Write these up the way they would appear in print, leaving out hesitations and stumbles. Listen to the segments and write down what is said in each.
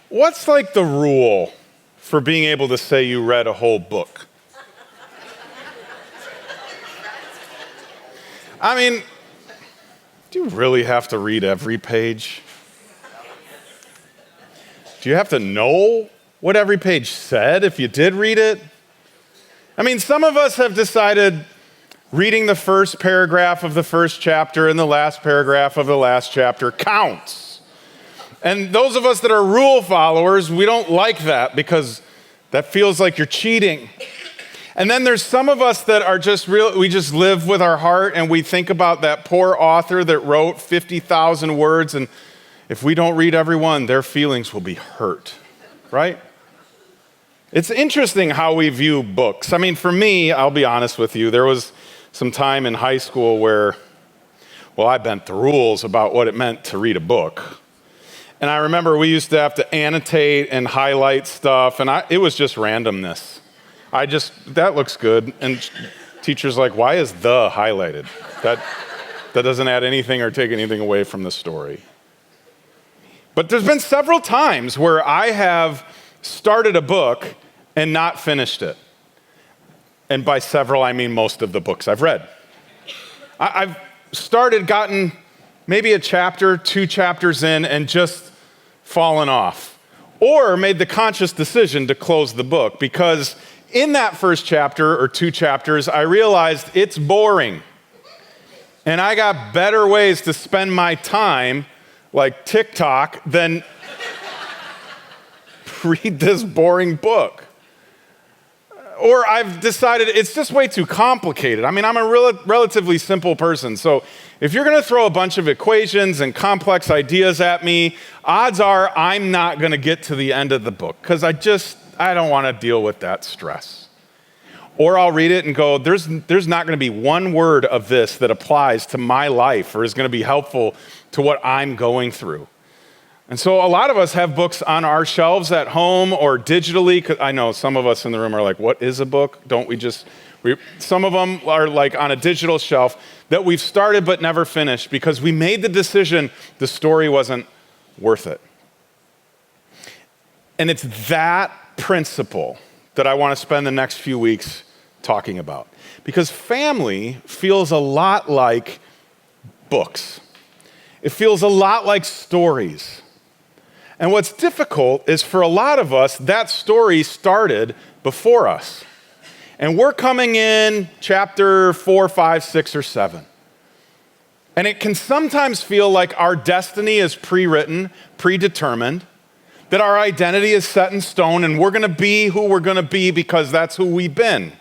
What's like the rule for being able to say you read a whole book? I mean, do you really have to read every page? Do you have to know what every page said if you did read it? I mean, some of us have decided reading the first paragraph of the first chapter and the last paragraph of the last chapter counts. And those of us that are rule followers, we don't like that because that feels like you're cheating. And then there's some of us that are we just live with our heart and we think about that poor author that wrote 50,000 words, and if we don't read every one, their feelings will be hurt, right? It's interesting how we view books. I mean, for me, I'll be honest with you, there was some time in high school where, I bent the rules about what it meant to read a book. And I remember we used to have to annotate and highlight stuff, and it was just randomness. That looks good. And teacher's like, why is the highlighted? That doesn't add anything or take anything away from the story. But there's been several times where I have started a book and not finished it. And by several, I mean most of the books I've read. I've gotten maybe a chapter, 2 chapters in, and just fallen off. Or made the conscious decision to close the book because in that first chapter or 2 chapters, I realized it's boring. And I got better ways to spend my time, like TikTok, than read this boring book. Or I've decided it's just way too complicated. I mean, I'm a relatively simple person. So if you're going to throw a bunch of equations and complex ideas at me, odds are I'm not going to get to the end of the book because I don't want to deal with that stress. Or I'll read it and go, there's not going to be one word of this that applies to my life or is going to be helpful to what I'm going through. And so a lot of us have books on our shelves at home or digitally. 'Cause I know some of us in the room are like, what is a book? Don't we just read? Some of them are like on a digital shelf that we've started but never finished because we made the decision the story wasn't worth it. And it's that principle that I want to spend the next few weeks talking about. Because family feels a lot like books. It feels a lot like stories. And what's difficult is for a lot of us, that story started before us. And we're coming in chapter 4, 5, 6, or 7. And it can sometimes feel like our destiny is pre-written, predetermined, that our identity is set in stone and we're going to be who we're going to be because that's who we've been,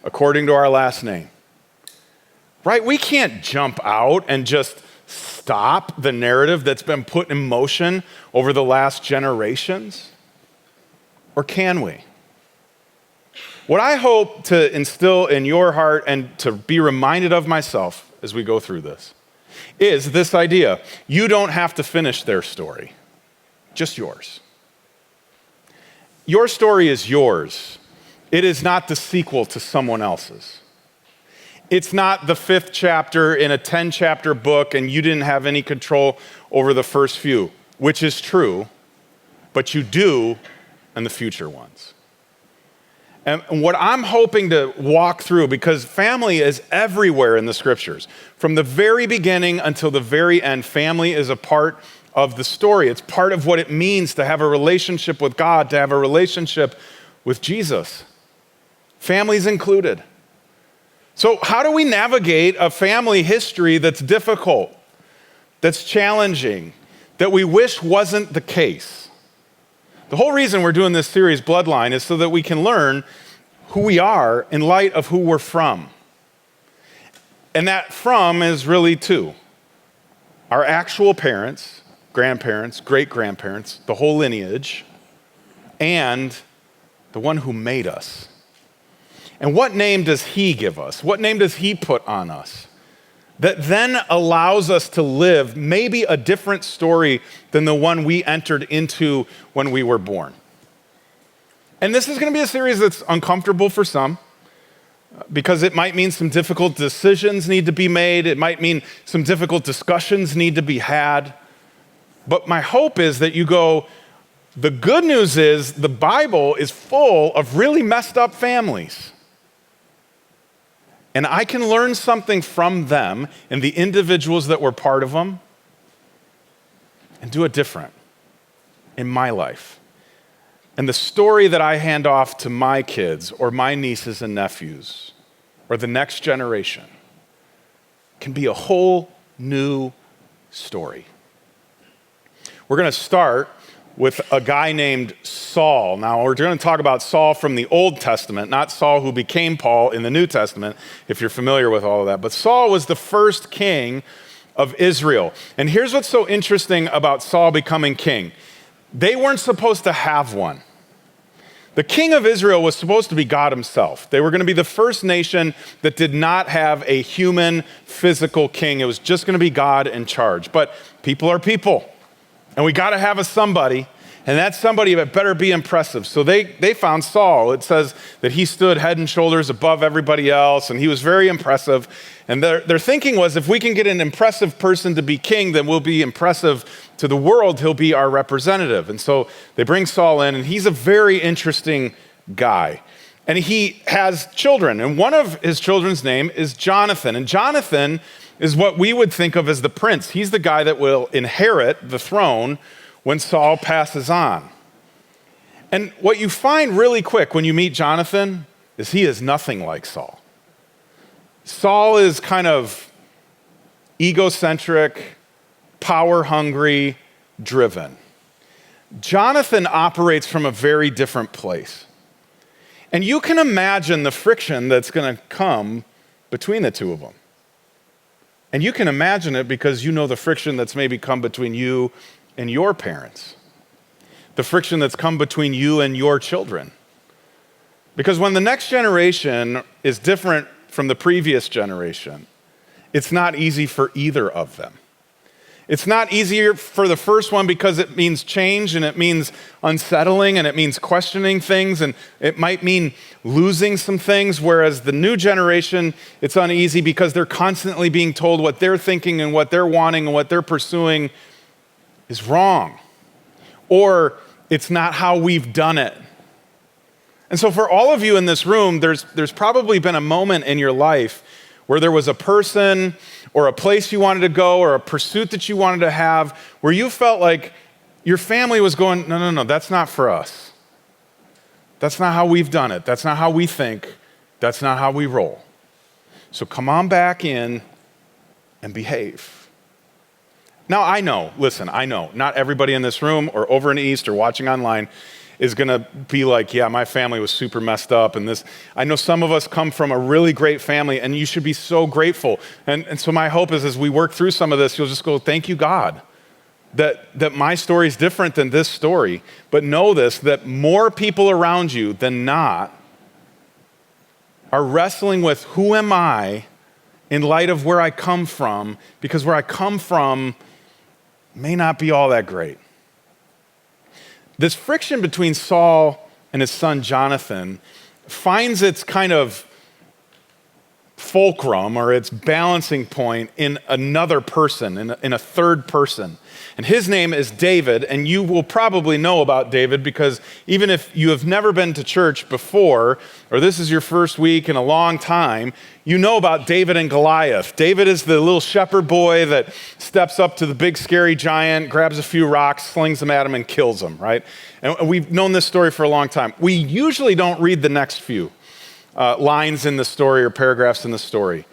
according to our last name. Right? We can't jump out and just stop the narrative that's been put in motion over the last generations? Or can we? What I hope to instill in your heart and to be reminded of myself as we go through this is this idea: you don't have to finish their story, just yours. Your story is yours. It is not the sequel to someone else's. It's not the 5th chapter in a 10-chapter book and you didn't have any control over the first few, which is true, but you do in the future ones. And what I'm hoping to walk through, because family is everywhere in the scriptures, from the very beginning until the very end, family is a part of the story. It's part of what it means to have a relationship with God, to have a relationship with Jesus. Family's included. So how do we navigate a family history that's difficult, that's challenging, that we wish wasn't the case? The whole reason we're doing this series, Bloodline, is so that we can learn who we are in light of who we're from. And that from is really 2. Our actual parents, grandparents, great-grandparents, the whole lineage, and the one who made us. And what name does he give us? What name does he put on us that then allows us to live maybe a different story than the one we entered into when we were born? And this is going to be a series that's uncomfortable for some because it might mean some difficult decisions need to be made. It might mean some difficult discussions need to be had. But my hope is that you go, the good news is the Bible is full of really messed up families. And I can learn something from them and the individuals that were part of them and do it different in my life. And the story that I hand off to my kids or my nieces and nephews or the next generation can be a whole new story. We're going to start with a guy named Saul. Now, we're going to talk about Saul from the Old Testament, not Saul who became Paul in the New Testament, if you're familiar with all of that. But Saul was the first king of Israel. And here's what's so interesting about Saul becoming king. They weren't supposed to have one. The king of Israel was supposed to be God himself. They were going to be the first nation that did not have a human, physical king. It was just going to be God in charge. But people are people. And we got to have a somebody, and that somebody better be impressive. So they found Saul. It says that he stood head and shoulders above everybody else, and he was very impressive. And their thinking was, if we can get an impressive person to be king, then we'll be impressive to the world. He'll be our representative. And so they bring Saul in, and he's a very interesting guy. And he has children, and one of his children's name is Jonathan. And Jonathan is what we would think of as the prince. He's the guy that will inherit the throne when Saul passes on. And what you find really quick when you meet Jonathan is he is nothing like Saul. Saul is kind of egocentric, power-hungry, driven. Jonathan operates from a very different place. And you can imagine the friction that's going to come between the two of them. And you can imagine it because you know the friction that's maybe come between you and your parents. The friction that's come between you and your children. Because when the next generation is different from the previous generation, it's not easy for either of them. It's not easier for the first one because it means change and it means unsettling and it means questioning things and it might mean losing some things, whereas the new generation, it's uneasy because they're constantly being told what they're thinking and what they're wanting and what they're pursuing is wrong. Or it's not how we've done it. And so for all of you in this room, there's probably been a moment in your life where there was a person or a place you wanted to go or a pursuit that you wanted to have where you felt like your family was going, no, that's not for us. That's not how we've done it. That's not how we think. That's not how we roll. So come on back in and behave. Now, I know, not everybody in this room or over in the East or watching online is going to be like, yeah, my family was super messed up. And this, I know some of us come from a really great family and you should be so grateful. And so my hope is as we work through some of this, you'll just go, thank you, God, that my story is different than this story. But know this, that more people around you than not are wrestling with who am I in light of where I come from, because where I come from may not be all that great. This friction between Saul and his son Jonathan finds its kind of fulcrum or its balancing point in another person, in a third person. And his name is David, and you will probably know about David because even if you have never been to church before, or this is your first week in a long time, you know about David and Goliath. David is the little shepherd boy that steps up to the big scary giant, grabs a few rocks, slings them at him, and kills him, right? And we've known this story for a long time. We usually don't read the next few lines in the story or paragraphs in the story.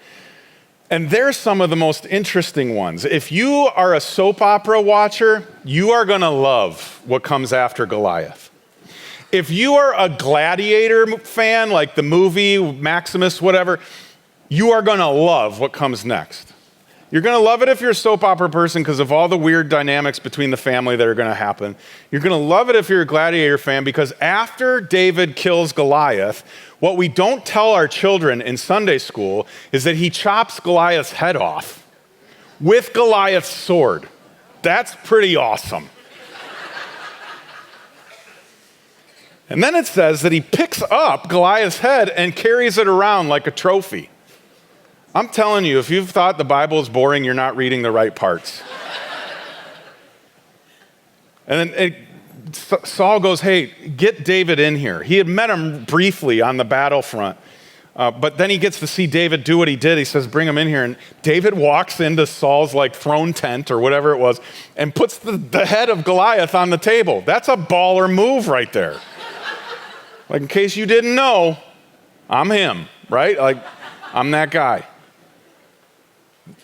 And they're some of the most interesting ones. If you are a soap opera watcher, you are going to love what comes after Goliath. If you are a Gladiator fan, like the movie, Maximus, whatever, you are going to love what comes next. You're going to love it if you're a soap opera person because of all the weird dynamics between the family that are going to happen. You're going to love it if you're a Gladiator fan because after David kills Goliath, what we don't tell our children in Sunday school is that he chops Goliath's head off with Goliath's sword. That's pretty awesome. And then it says that he picks up Goliath's head and carries it around like a trophy. I'm telling you, if you've thought the Bible is boring, you're not reading the right parts. And then Saul goes, hey, get David in here. He had met him briefly on the battlefront, but then he gets to see David do what he did. He says, bring him in here. And David walks into Saul's like throne tent or whatever it was and puts the head of Goliath on the table. That's a baller move right there. Like, in case you didn't know, I'm him, right? Like, I'm that guy.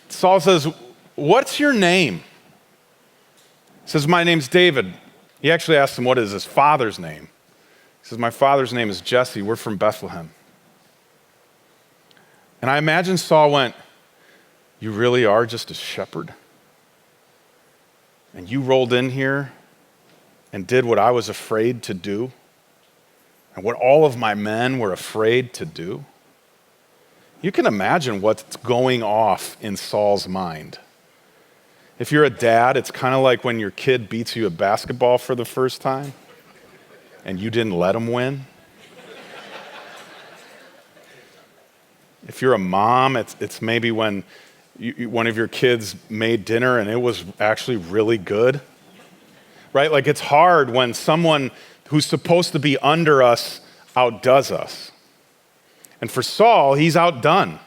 Saul says, what's your name? He says, my name's David. He actually asked him, what is his father's name? He says, my father's name is Jesse. We're from Bethlehem. And I imagine Saul went, you really are just a shepherd? And you rolled in here and did what I was afraid to do? And what all of my men were afraid to do? You can imagine what's going off in Saul's mind. If you're a dad, it's kind of like when your kid beats you at basketball for the first time and you didn't let him win. If you're a mom, it's maybe when one of your kids made dinner and it was actually really good, right? Like, it's hard when someone who's supposed to be under us outdoes us. And for Saul, he's outdone.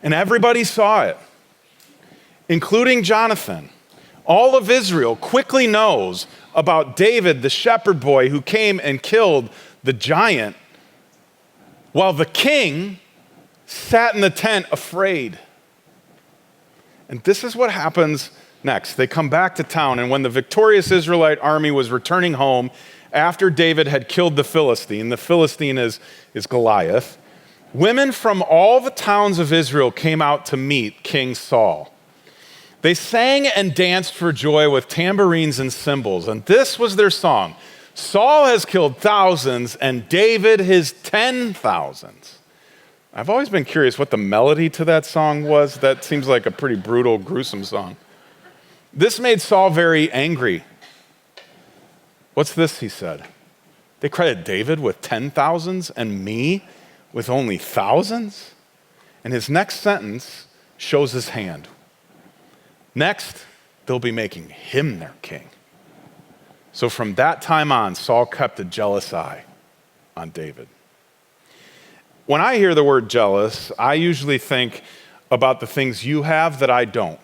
And everybody saw it, including Jonathan. All of Israel quickly knows about David, the shepherd boy who came and killed the giant, while the king sat in the tent afraid. And this is what happens next. They come back to town, and when the victorious Israelite army was returning home after David had killed the Philistine is Goliath, women from all the towns of Israel came out to meet King Saul. They sang and danced for joy with tambourines and cymbals, and this was their song. Saul has killed thousands, and David his 10,000s. I've always been curious what the melody to that song was. That seems like a pretty brutal, gruesome song. This made Saul very angry. What's this, he said. They credit David with 10,000s and me with only thousands? And his next sentence shows his hand. Next, they'll be making him their king. So from that time on, Saul kept a jealous eye on David. When I hear the word jealous, I usually think about the things you have that I don't.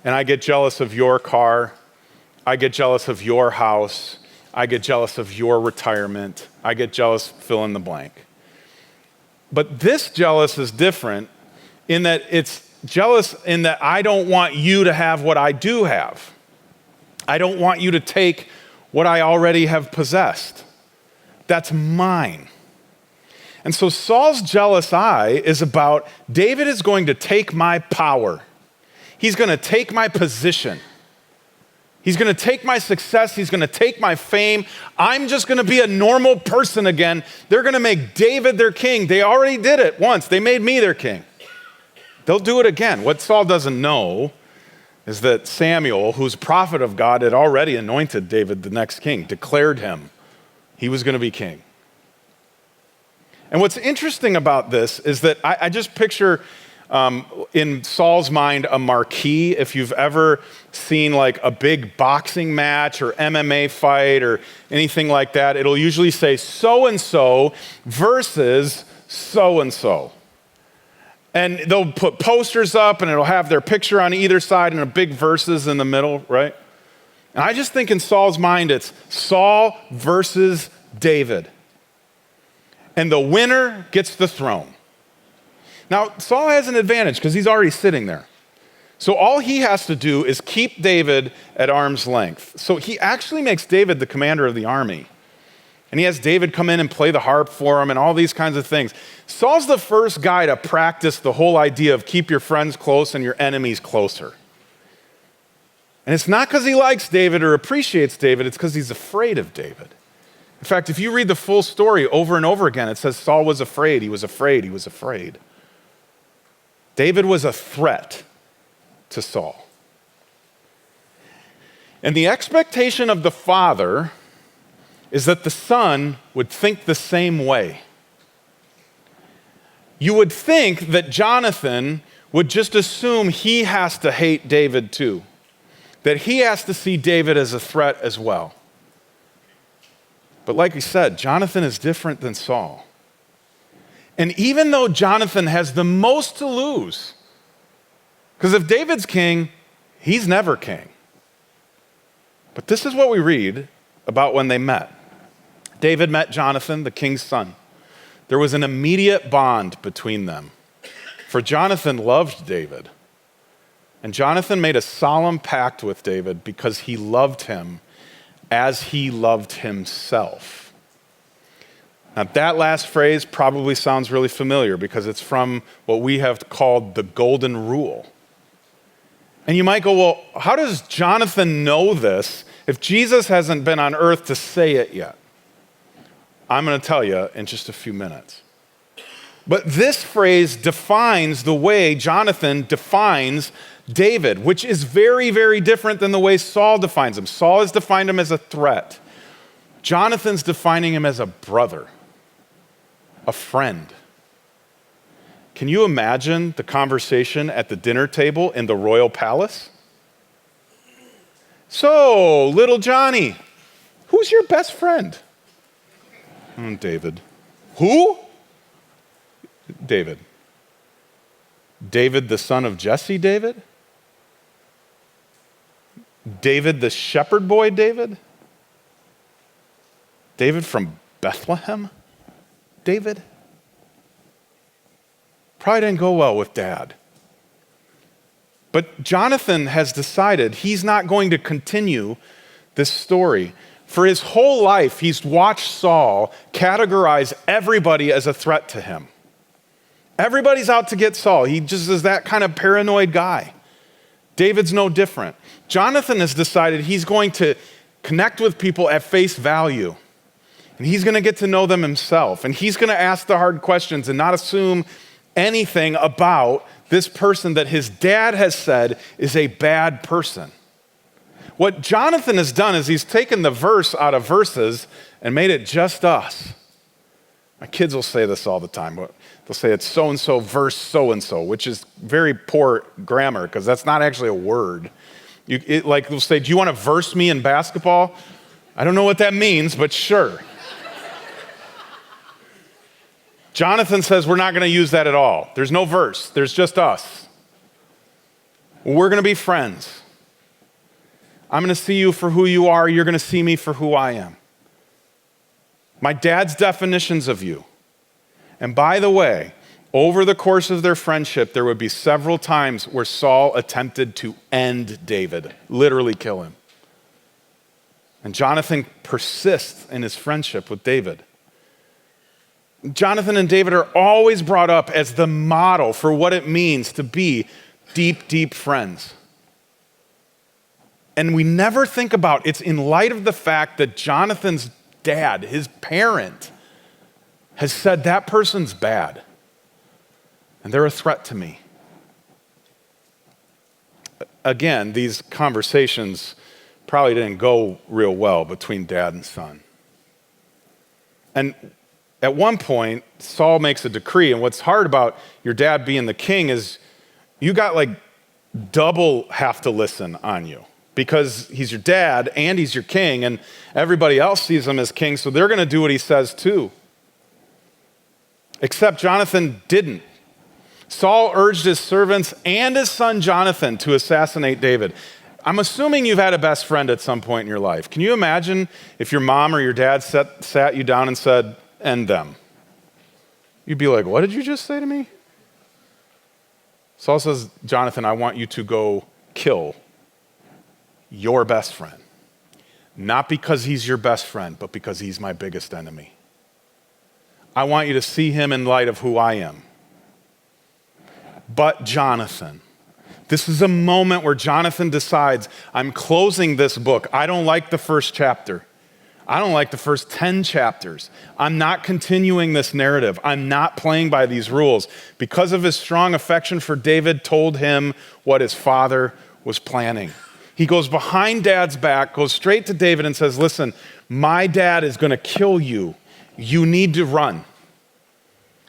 And I get jealous of your car. I get jealous of your house. I get jealous of your retirement. I get jealous, fill in the blank. But this jealous is different in that it's jealous in that I don't want you to have what I do have. I don't want you to take what I already have possessed. That's mine. And so Saul's jealous eye is about David is going to take my power. He's going to take my position. He's going to take my success. He's going to take my fame. I'm just going to be a normal person again. They're going to make David their king. They already did it once. They made me their king. They'll do it again. What Saul doesn't know is that Samuel, who's a prophet of God, had already anointed David the next king, declared him. He was going to be king. And what's interesting about this is that I just picture in Saul's mind a marquee. If you've ever seen like a big boxing match or MMA fight or anything like that, it'll usually say so-and-so versus so-and-so. And they'll put posters up and it'll have their picture on either side and a big verses in the middle, right? And I just think in Saul's mind it's Saul versus David. And the winner gets the throne. Now, Saul has an advantage because he's already sitting there. So all he has to do is keep David at arm's length. So he actually makes David the commander of the army. And he has David come in and play the harp for him and all these kinds of things. Saul's the first guy to practice the whole idea of keep your friends close and your enemies closer. And it's not because he likes David or appreciates David, it's because he's afraid of David. In fact, if you read the full story over and over again, it says Saul was afraid, he was afraid, he was afraid. David was a threat to Saul. And the expectation of the father is that the son would think the same way. You would think that Jonathan would just assume he has to hate David too. that he has to see David as a threat as well. But like I said, Jonathan is different than Saul. And even though Jonathan has the most to lose, because if David's king, he's never king. But this is what we read about when they met. David met Jonathan, the king's son. There was an immediate bond between them. For Jonathan loved David. And Jonathan made a solemn pact with David because he loved him as he loved himself. Now, that last phrase probably sounds really familiar because it's from what we have called the golden rule. And you might go, well, how does Jonathan know this if Jesus hasn't been on earth to say it yet? I'm going to tell you in just a few minutes. But this phrase defines the way Jonathan defines David, which is very, very different than the way Saul defines him. Saul has defined him as a threat. Jonathan's defining him as a brother, a friend. Can you imagine the conversation at the dinner table in the royal palace? So, little Johnny, who's your best friend? David. Who? David. David, the son of Jesse, David? David, the shepherd boy, David? David from Bethlehem, David? Probably didn't go well with Dad. But Jonathan has decided he's not going to continue this story. For his whole life, he's watched Saul categorize everybody as a threat to him. Everybody's out to get Saul. He just is that kind of paranoid guy. David's no different. Jonathan has decided he's going to connect with people at face value. And he's going to get to know them himself. And he's going to ask the hard questions and not assume anything about this person that his dad has said is a bad person. What Jonathan has done is he's taken the verse out of verses and made it just us. My kids will say this all the time. They'll say it's so-and-so verse so-and-so, which is very poor grammar because that's not actually a word. Like they'll say, do you want to verse me in basketball? I don't know what that means, but sure. Jonathan says we're not going to use that at all. There's no verse. There's just us. We're going to be friends. I'm going to see you for who you are. You're going to see me for who I am. My dad's definitions of you. And by the way, over the course of their friendship, there would be several times where Saul attempted to end David, literally kill him. And Jonathan persists in his friendship with David. Jonathan and David are always brought up as the model for what it means to be deep, deep friends. And we never think about it's in light of the fact that Jonathan's dad, his parent, has said that person's bad and they're a threat to me. Again, these conversations probably didn't go real well between dad and son. And at one point, Saul makes a decree, and what's hard about your dad being the king is you got like double have to listen on you because he's your dad and he's your king, and everybody else sees him as king, so they're going to do what he says too. Except Jonathan didn't. Saul urged his servants and his son Jonathan to assassinate David. I'm assuming you've had a best friend at some point in your life. Can you imagine if your mom or your dad sat you down and said, end them? You'd be like, what did you just say to me? Saul says, Jonathan, I want you to go kill your best friend. Not because he's your best friend, but because he's my biggest enemy. I want you to see him in light of who I am. But Jonathan, this is a moment where Jonathan decides, I'm closing this book. I don't like the first chapter. I don't like the first 10 chapters. I'm not continuing this narrative. I'm not playing by these rules. Because of his strong affection for David, told him what his father was planning. He goes behind dad's back, goes straight to David and says, listen, my dad is going to kill you. You need to run.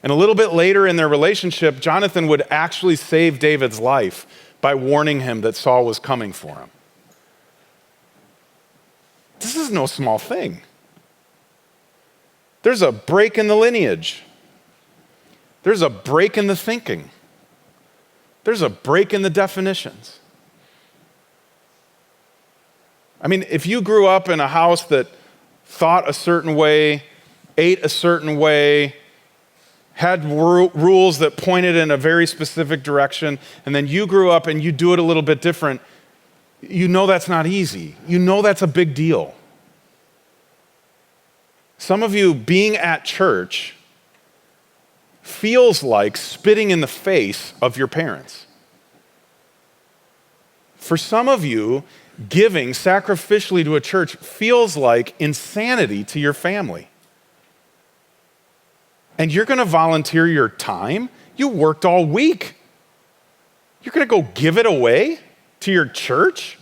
And a little bit later in their relationship, Jonathan would actually save David's life by warning him that Saul was coming for him. is no small thing. There's a break in the lineage. There's a break in the thinking. There's a break in the definitions. I mean, if you grew up in a house that thought a certain way, ate a certain way, had rules that pointed in a very specific direction, and then you grew up and you do it a little bit different, you know that's not easy. You know that's a big deal. Some of you being at church feels like spitting in the face of your parents. For some of you, giving sacrificially to a church feels like insanity to your family. And you're going to volunteer your time? You worked all week. You're going to go give it away to your church?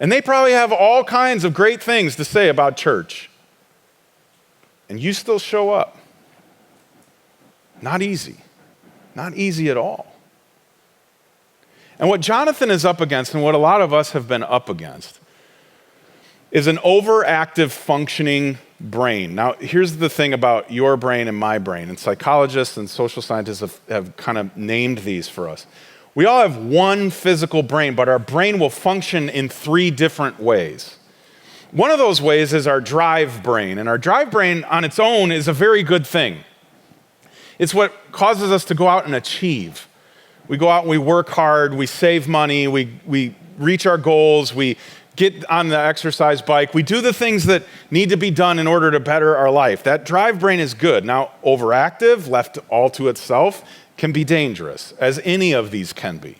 And they probably have all kinds of great things to say about church. And you still show up. Not easy. Not easy at all. And what Jonathan is up against, and what a lot of us have been up against, is an overactive functioning brain. Now, here's the thing about your brain and my brain, and psychologists and social scientists have kind of named these for us. We all have one physical brain, but our brain will function in 3 different ways. One of those ways is our drive brain, and our drive brain on its own is a very good thing. It's what causes us to go out and achieve. We go out and we work hard, we save money, we reach our goals, we get on the exercise bike, we do the things that need to be done in order to better our life. That drive brain is good. Now, overactive, left all to itself, can be dangerous, as any of these can be.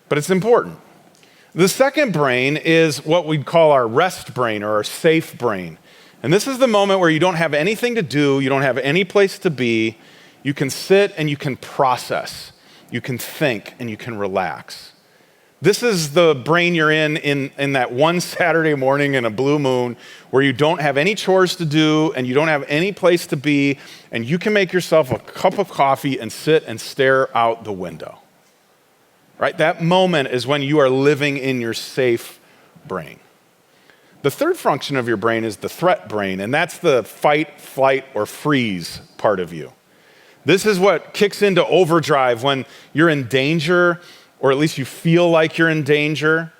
But it's important. The second brain is what we'd call our rest brain or our safe brain. And this is the moment where you don't have anything to do, you don't have any place to be, you can sit and you can process, you can think and you can relax. This is the brain you're in that one Saturday morning in a blue moon where you don't have any chores to do and you don't have any place to be, and you can make yourself a cup of coffee and sit and stare out the window. Right? That moment is when you are living in your safe brain. The third function of your brain is the threat brain, and that's the fight, flight, or freeze part of you. This is what kicks into overdrive when you're in danger, or at least you feel like you're in danger,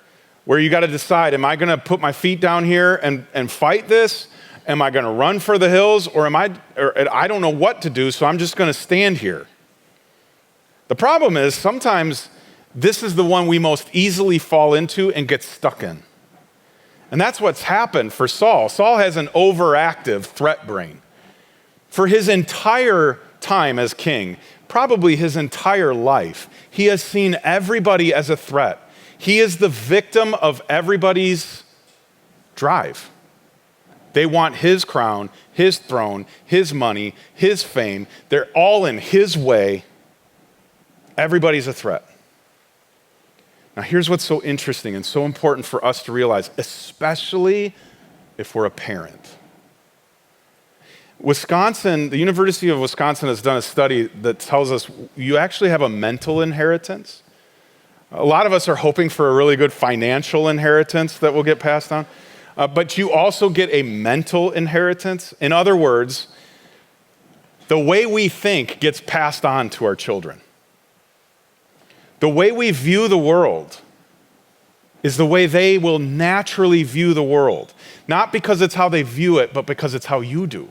where you got to decide, am I going to put my feet down here and fight this? Am I going to run for the hills? Or I don't know what to do, so I'm just going to stand here. The problem is sometimes this is the one we most easily fall into and get stuck in. And that's what's happened for Saul. Saul has an overactive threat brain. For his entire time as king, probably his entire life, he has seen everybody as a threat. He is the victim of everybody's drive. They want his crown, his throne, his money, his fame. They're all in his way. Everybody's a threat. Now, here's what's so interesting and so important for us to realize, especially if we're a parent. Wisconsin, the University of Wisconsin has done a study that tells us you actually have a mental inheritance. A lot of us are hoping for a really good financial inheritance that will get passed on, but you also get a mental inheritance. In other words, the way we think gets passed on to our children. The way we view the world is the way they will naturally view the world. Not because it's how they view it, but because it's how you do.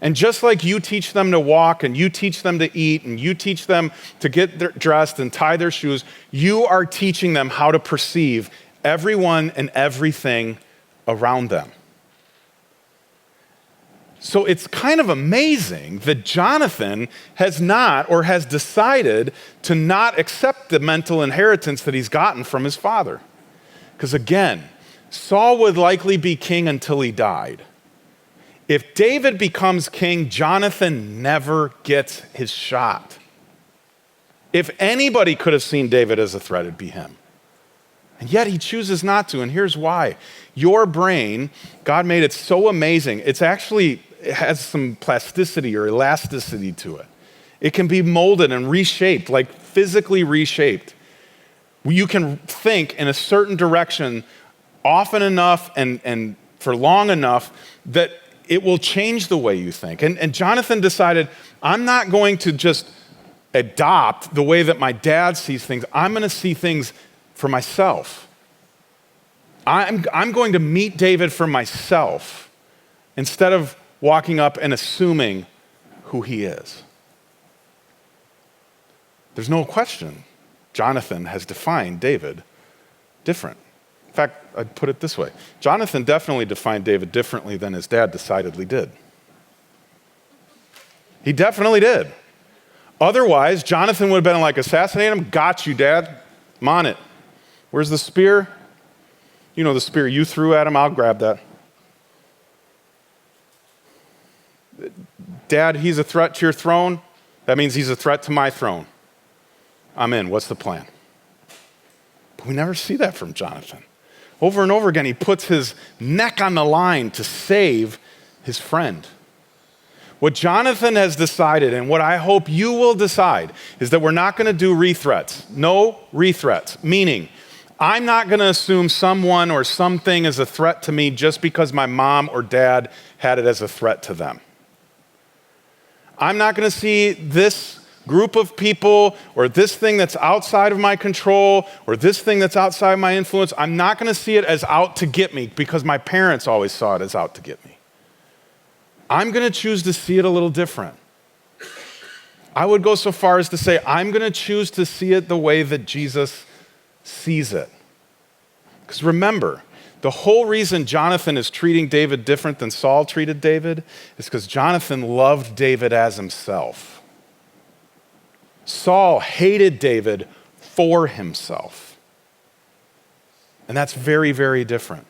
And just like you teach them to walk, and you teach them to eat, and you teach them to get dressed and tie their shoes, you are teaching them how to perceive everyone and everything around them. So it's kind of amazing that Jonathan has not, or has decided to not accept the mental inheritance that he's gotten from his father. Because again, Saul would likely be king until he died. If David becomes king, Jonathan never gets his shot. If anybody could have seen David as a threat, it'd be him. And yet he chooses not to, and here's why. Your brain, God made it so amazing. It has some plasticity or elasticity to it. It can be molded and reshaped, like physically reshaped. You can think in a certain direction often enough and for long enough that it will change the way you think. And Jonathan decided, I'm not going to just adopt the way that my dad sees things. I'm going to see things for myself. I'm going to meet David for myself instead of walking up and assuming who he is. There's no question Jonathan has defined David different. In fact, I'd put it this way. Jonathan definitely defined David differently than his dad decidedly did. He definitely did. Otherwise, Jonathan would have been like, assassinate him? Got you, Dad. I'm on it. Where's the spear? You know the spear you threw at him? I'll grab that. Dad, he's a threat to your throne. That means he's a threat to my throne. I'm in. What's the plan? But we never see that from Jonathan. Over and over again, he puts his neck on the line to save his friend. What Jonathan has decided, and what I hope you will decide, is that we're not going to do rethreats. No rethreats, meaning I'm not going to assume someone or something is a threat to me just because my mom or dad had it as a threat to them. I'm not going to see this group of people or this thing that's outside of my control or this thing that's outside of my influence. I'm not going to see it as out to get me because my parents always saw it as out to get me. I'm going to choose to see it a little different. I would go so far as to say I'm going to choose to see it the way that Jesus sees it. Because remember, the whole reason Jonathan is treating David different than Saul treated David is because Jonathan loved David as himself. Saul hated David for himself. And that's very, very different.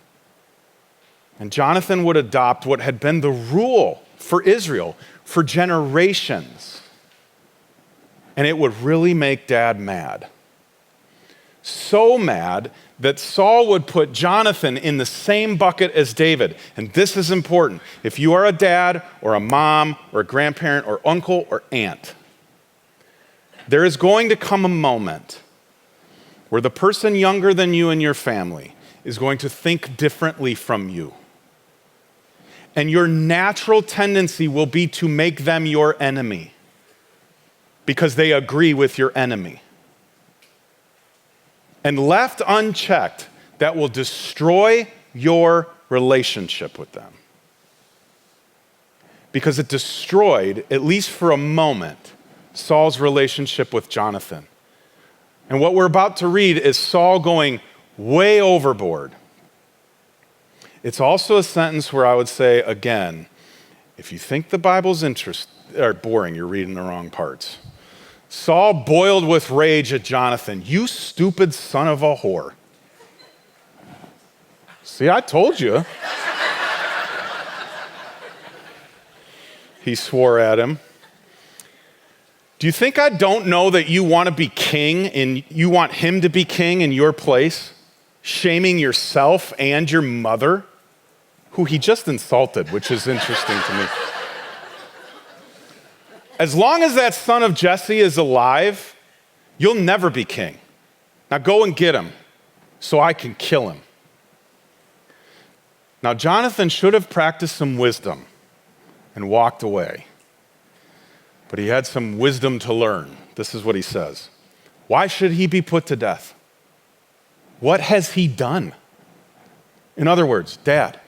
And Jonathan would adopt what had been the rule for Israel for generations. And it would really make Dad mad. So mad that Saul would put Jonathan in the same bucket as David. And this is important. If you are a dad or a mom or a grandparent or uncle or aunt, there is going to come a moment where the person younger than you in your family is going to think differently from you. And your natural tendency will be to make them your enemy because they agree with your enemy. And left unchecked, that will destroy your relationship with them. Because it destroyed, at least for a moment, Saul's relationship with Jonathan. And what we're about to read is Saul going way overboard. It's also a sentence where I would say, again, if you think the Bible's boring, you're reading the wrong parts. Saul boiled with rage at Jonathan. You stupid son of a whore. See, I told you. He swore at him. Do you think I don't know that you want to be king and you want him to be king in your place? Shaming yourself and your mother, who he just insulted, which is interesting to me. As long as that son of Jesse is alive, you'll never be king. Now go and get him so I can kill him. Now Jonathan should have practiced some wisdom and walked away. But he had some wisdom to learn. This is what he says. Why should he be put to death? What has he done? In other words, Dad,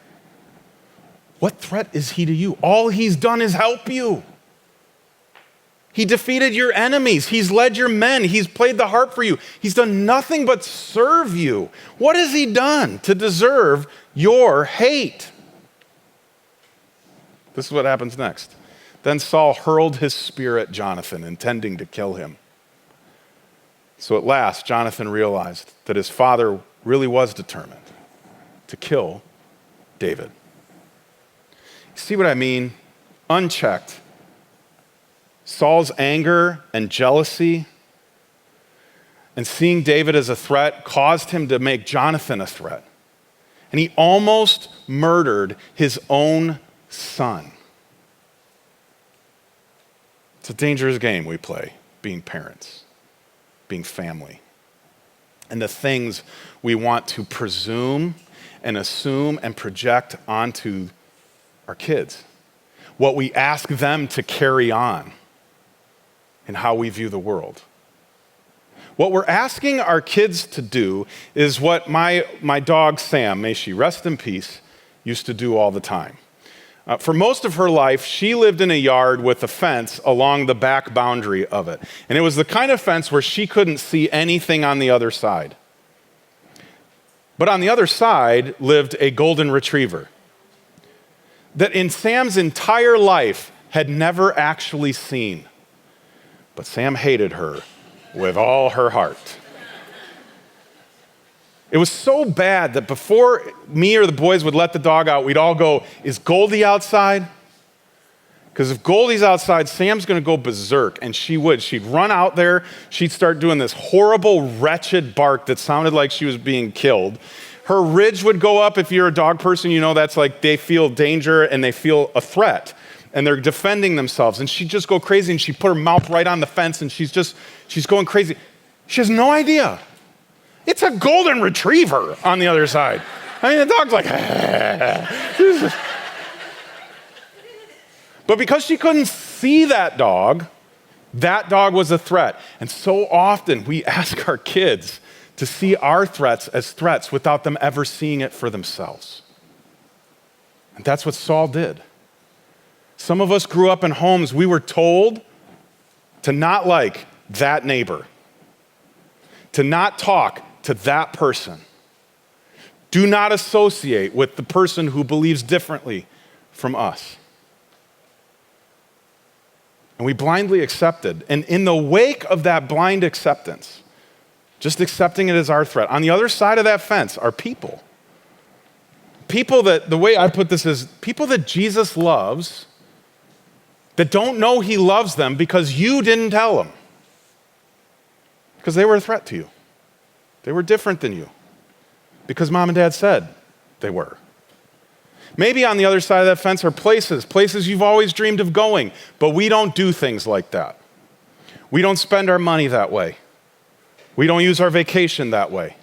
what threat is he to you? All he's done is help you. He defeated your enemies. He's led your men. He's played the harp for you. He's done nothing but serve you. What has he done to deserve your hate? This is what happens next. Then Saul hurled his spear at Jonathan, intending to kill him. So at last, Jonathan realized that his father really was determined to kill David. See what I mean? Unchecked. Saul's anger and jealousy and seeing David as a threat caused him to make Jonathan a threat. And he almost murdered his own son. It's a dangerous game we play, being parents, being family. And the things we want to presume and assume and project onto our kids, what we ask them to carry on in how we view the world. What we're asking our kids to do is what my dog Sam, may she rest in peace, used to do all the time. For most of her life, she lived in a yard with a fence along the back boundary of it. And it was the kind of fence where she couldn't see anything on the other side. But on the other side lived a golden retriever that in Sam's entire life had never actually seen. But Sam hated her with all her heart. It was so bad that before me or the boys would let the dog out, we'd all go, "Is Goldie outside?" Because if Goldie's outside, Sam's going to go berserk, and she would. She'd run out there. She'd start doing this horrible, wretched bark that sounded like she was being killed. Her ridge would go up. If you're a dog person, you know that's like they feel danger and they feel a threat, and they're defending themselves. And she'd just go crazy, and she'd put her mouth right on the fence, and she's going crazy. She has no idea. It's a golden retriever on the other side. I mean, the dog's like, But because she couldn't see that dog was a threat. And so often we ask our kids to see our threats as threats without them ever seeing it for themselves. And that's what Saul did. Some of us grew up in homes we were told to not like that neighbor, to not talk to that person. Do not associate with the person who believes differently from us. And we blindly accepted. And in the wake of that blind acceptance, just accepting it as our threat, on the other side of that fence are people. People that, the way I put this is, people that Jesus loves that don't know he loves them because you didn't tell them. Because they were a threat to you. They were different than you. Because mom and dad said they were. Maybe on the other side of that fence are places you've always dreamed of going, but we don't do things like that. We don't spend our money that way. We don't use our vacation that way.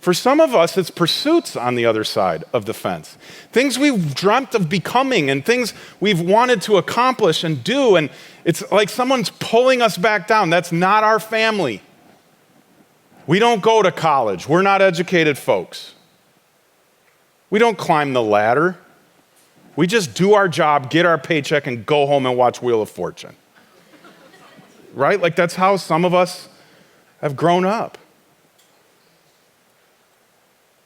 For some of us, it's pursuits on the other side of the fence. Things we've dreamt of becoming and things we've wanted to accomplish and do, and it's like someone's pulling us back down. That's not our family. We don't go to college. We're not educated folks. We don't climb the ladder. We just do our job, get our paycheck, and go home and watch Wheel of Fortune. Right? Like that's how some of us have grown up.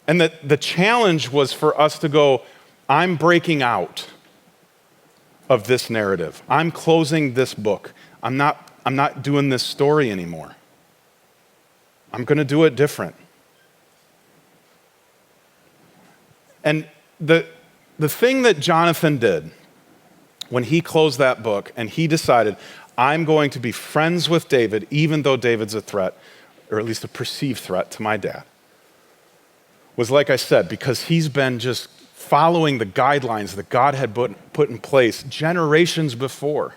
And the challenge was for us to go, I'm breaking out of this narrative. I'm closing this book. I'm not doing this story anymore. I'm going to do it different. And the thing that Jonathan did when he closed that book and he decided, I'm going to be friends with David, even though David's a threat, or at least a perceived threat to my dad, was, like I said, because he's been just following the guidelines that God had put in place generations before.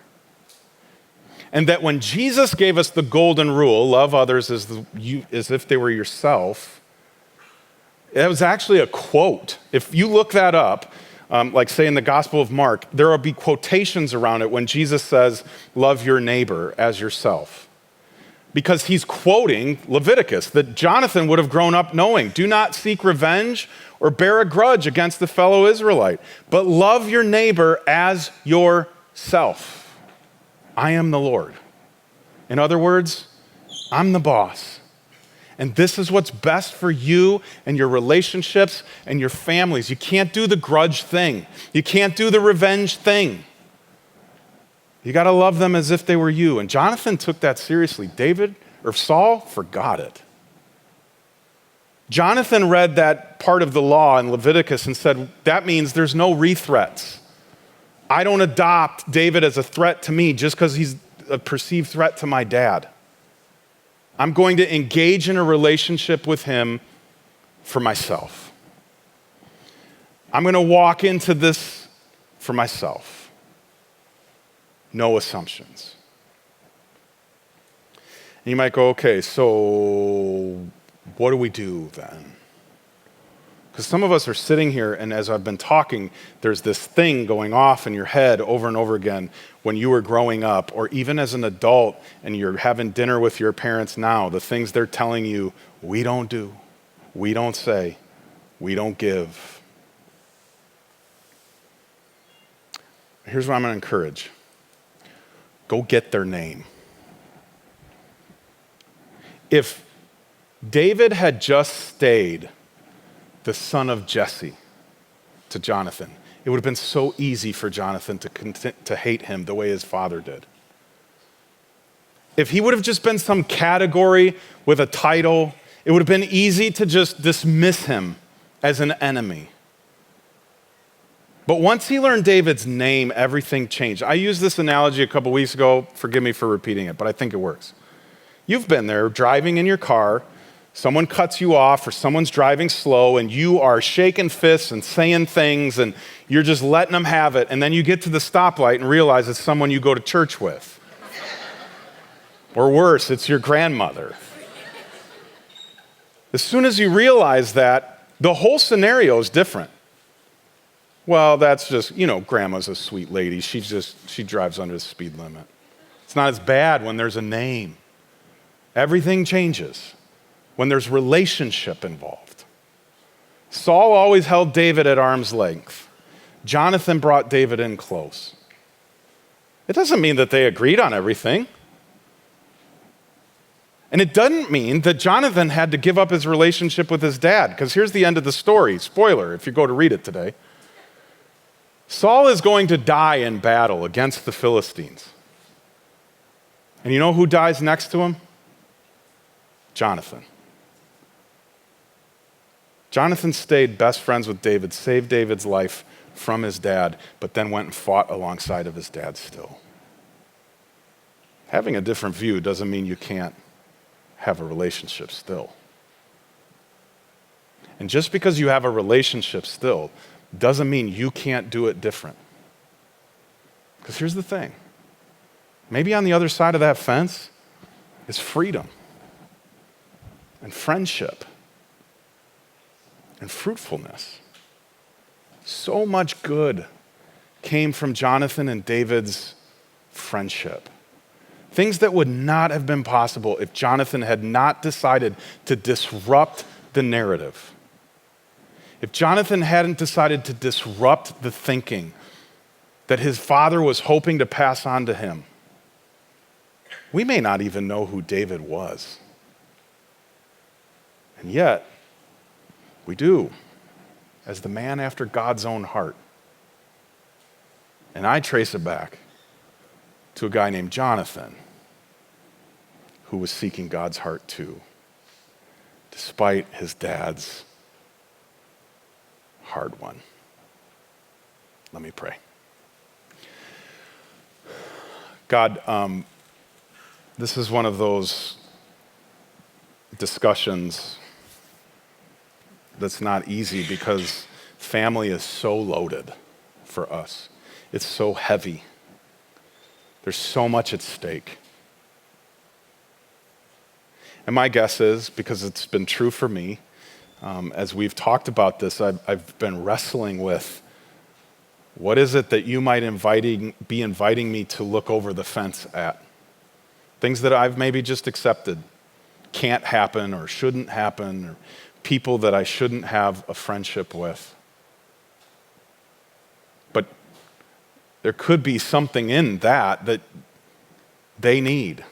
And that when Jesus gave us the golden rule, love others as if they were yourself, it was actually a quote. If you look that up, like say in the Gospel of Mark, there will be quotations around it when Jesus says, love your neighbor as yourself. Because he's quoting Leviticus that Jonathan would have grown up knowing. Do not seek revenge or bear a grudge against the fellow Israelite, but love your neighbor as yourself. I am the Lord. In other words, I'm the boss. And this is what's best for you and your relationships and your families. You can't do the grudge thing. You can't do the revenge thing. You got to love them as if they were you. And Jonathan took that seriously. Saul forgot it. Jonathan read that part of the law in Leviticus and said, that means there's no rethreats. I don't adopt David as a threat to me just because he's a perceived threat to my dad. I'm going to engage in a relationship with him for myself. I'm going to walk into this for myself. No assumptions. And you might go, okay, so what do we do then? Because some of us are sitting here, and as I've been talking, there's this thing going off in your head over and over again when you were growing up, or even as an adult and you're having dinner with your parents now, the things they're telling you, we don't do, we don't say, we don't give. Here's what I'm going to encourage. Go get their name. If David had just stayed the son of Jesse to Jonathan, it would have been so easy for Jonathan to hate him the way his father did. If he would have just been some category with a title, it would have been easy to just dismiss him as an enemy. But once he learned David's name, everything changed. I used this analogy a couple weeks ago. Forgive me for repeating it, but I think it works. You've been there driving in your car, someone cuts you off or someone's driving slow and you are shaking fists and saying things and you're just letting them have it, and then you get to the stoplight and realize it's someone you go to church with. Or worse, it's your grandmother. As soon as you realize that, the whole scenario is different. Well, that's just, grandma's a sweet lady. She drives under the speed limit. It's not as bad when there's a name. Everything changes when there's relationship involved. Saul always held David at arm's length. Jonathan brought David in close. It doesn't mean that they agreed on everything. And it doesn't mean that Jonathan had to give up his relationship with his dad, because here's the end of the story. Spoiler, if you go to read it today. Saul is going to die in battle against the Philistines. And you know who dies next to him? Jonathan. Jonathan stayed best friends with David, saved David's life from his dad, but then went and fought alongside of his dad still. Having a different view doesn't mean you can't have a relationship still. And just because you have a relationship still doesn't mean you can't do it different. Because here's the thing. Maybe on the other side of that fence is freedom and friendship and fruitfulness. So much good came from Jonathan and David's friendship. Things that would not have been possible if Jonathan had not decided to disrupt the narrative. If Jonathan hadn't decided to disrupt the thinking that his father was hoping to pass on to him, we may not even know who David was. And yet, we do, as the man after God's own heart. And I trace it back to a guy named Jonathan who was seeking God's heart too, despite his dad's hard one. Let me pray. God, this is one of those discussions that's not easy because family is so loaded for us. It's so heavy. There's so much at stake. And my guess is, because it's been true for me, as we've talked about this, I've been wrestling with what is it that you might be inviting me to look over the fence at? Things that I've maybe just accepted can't happen or shouldn't happen, or people that I shouldn't have a friendship with. But there could be something in that they need.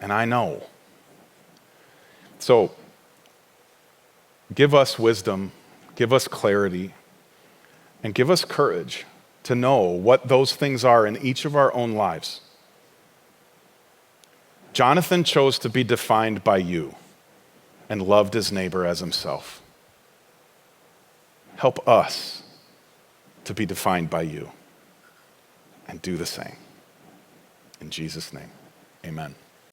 And I know. So, give us wisdom, give us clarity, and give us courage to know what those things are in each of our own lives. Jonathan chose to be defined by you and loved his neighbor as himself. Help us to be defined by you and do the same. In Jesus' name, amen.